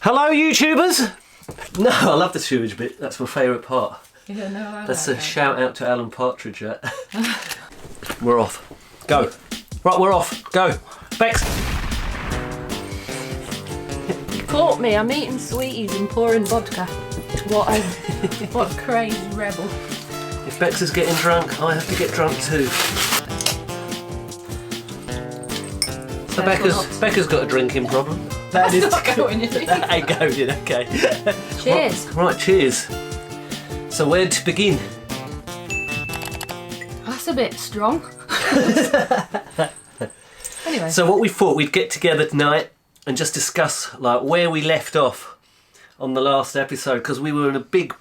Hello, YouTubers! No, I love the sewage bit. That's my favourite part. Yeah, no, I That's like a that. shout out to Alan Partridge. We're off. Go. Right, we're off. Go. Bex. You caught me. I'm eating sweeties and pouring vodka. What a crazy rebel. If Bex is getting drunk, I have to get drunk too. So Becca's got a drinking problem. That is not going in. That ain't going in, okay. Cheers. Right, cheers. So where to begin? That's a bit strong. Anyway. So what we thought, we'd get together tonight and just discuss like where we left off on the last episode, because we were in a big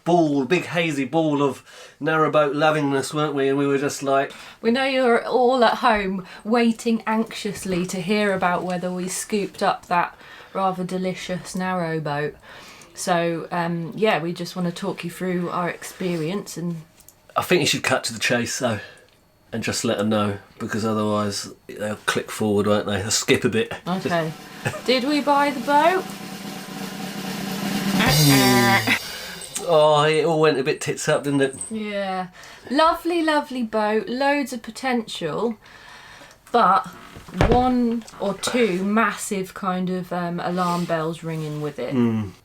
hazy ball of narrowboat lovingness, weren't we? And we were just like... We know you're all at home waiting anxiously to hear about whether we scooped up that rather delicious narrowboat. So, yeah, we just want to talk you through our experience. And I think you should cut to the chase, though, and just let them know, because otherwise they'll click forward, won't they? They'll skip a bit. Okay. Did we buy the boat? Oh, it all went a bit tits up, didn't it? Yeah. Lovely, lovely boat. Loads of potential. But one or two massive kind of alarm bells ringing with it.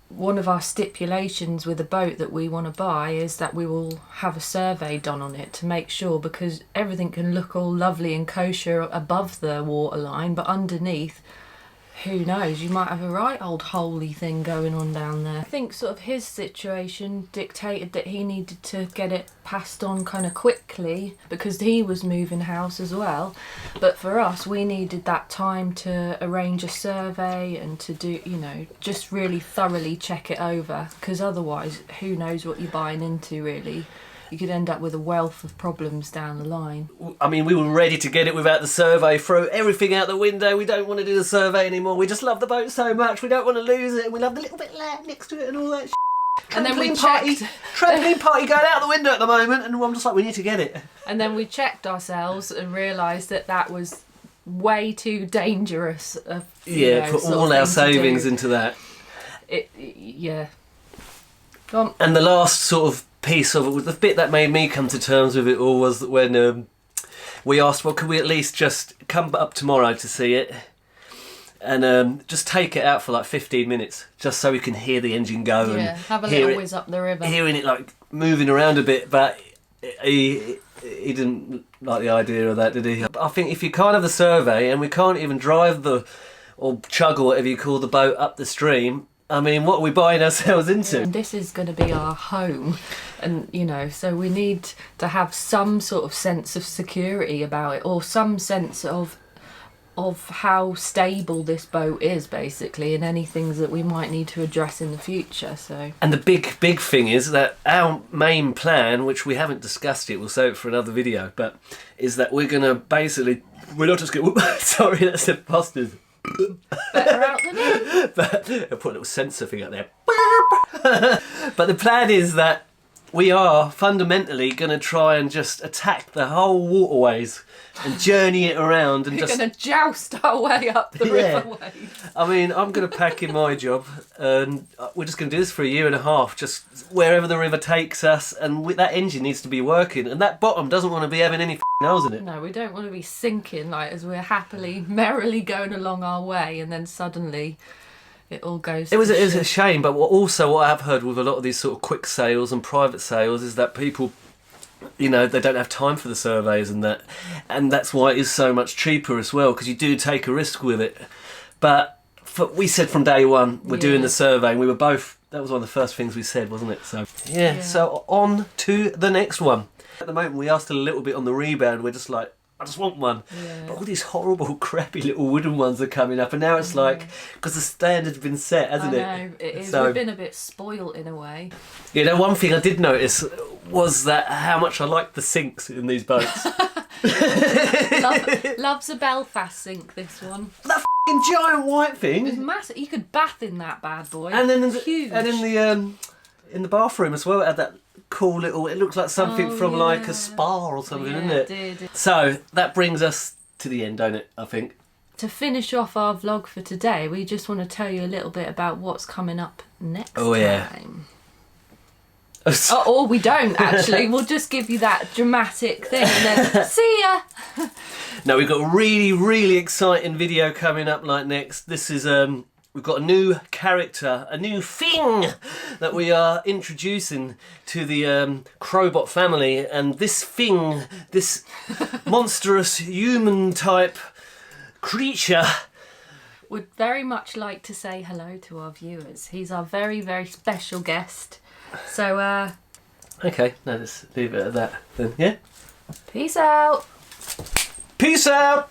One of our stipulations with a boat that we want to buy is that we will have a survey done on it to make sure, because everything can look all lovely and kosher above the waterline, but underneath, who knows, you might have a right old holy thing going on down there. I think sort of his situation dictated that he needed to get it passed on kind of quickly because he was moving house as well. But for us, we needed that time to arrange a survey and to do, you know, just really thoroughly check it over, because otherwise, who knows what you're buying into, really. You could end up with a wealth of problems down the line. I mean, we were ready to get it without the survey, throw everything out the window. We don't want to do the survey anymore. We just love the boat so much. We don't want to lose it. We love the little bit of land next to it and all that And then we trampoline party going out the window at the moment, and I'm just like, we need to get it. And then we checked ourselves and realised that that was way too dangerous. Put all our savings into that. Yeah. Go on. And the last sort of piece of it, the bit that made me come to terms with it all, was when we asked, well, could we at least just come up tomorrow to see it and just take it out for like 15 minutes just so we can hear the engine go and have a little whiz up the river, hearing it like moving around a bit. But he didn't like the idea of that, did he? I think if you can't have the survey and we can't even drive or chug or whatever you call the boat up the stream, I mean, what are we buying ourselves into? And this is going to be our home, and you know, so we need to have some sort of sense of security about it, or some sense of how stable this boat is, basically, and any things that we might need to address in the future. So, and the big thing is that our main plan, which we haven't discussed yet, we'll save it for another video, but is that we're going to basically, we're not just going to, sorry, that's the posters. Better out than in. But I'll put a little sensor thing up there. But the plan is that we are fundamentally going to try and just attack the whole waterways and journey it around. And We're going to joust our way up the riverways. I mean, I'm going to pack in my job, and we're just going to do this for a year and a half, just wherever the river takes us, and that engine needs to be working, and that bottom doesn't want to be having any holes in it. No, we don't want to be sinking, like, as we're happily, merrily going along our way, and then suddenly it all goes. It was a shame, but also what I've heard with a lot of these sort of quick sales and private sales is that people, you know, they don't have time for the surveys and that's why it is so much cheaper as well, because you do take a risk with it. But we said from day one we're doing the survey, and we were both, that was one of the first things we said, wasn't it? So so on to the next one. At the moment we are still a little bit on the rebound. We're just like, I just want one. But all these horrible, crappy little wooden ones are coming up, and now it's like, because the standard's been set, hasn't it? I know, it is. So, we've been a bit spoilt in a way. You know, one thing I did notice was that how much I liked the sinks in these boats. Loves a Belfast sink, this one. That f***ing giant white thing. It's massive. You could bath in that bad boy. And then huge. And in the bathroom as well, it had that cool little, it looks like something from like a spa or something, doesn't it? It did. So that brings us to the end, don't it, I think? to finish off our vlog for today, we just want to tell you a little bit about what's coming up next time. Or we don't, actually. We'll just give you that dramatic thing and then see ya! No, we've got a really, really exciting video coming up like next. This is, we've got a new character, a new thing that we are introducing to the Crowbot family. And this thing, this monstrous human-type creature would very much like to say hello to our viewers. He's our very, very special guest. So, okay, no, let's leave it at that then, yeah? Peace out! Peace out!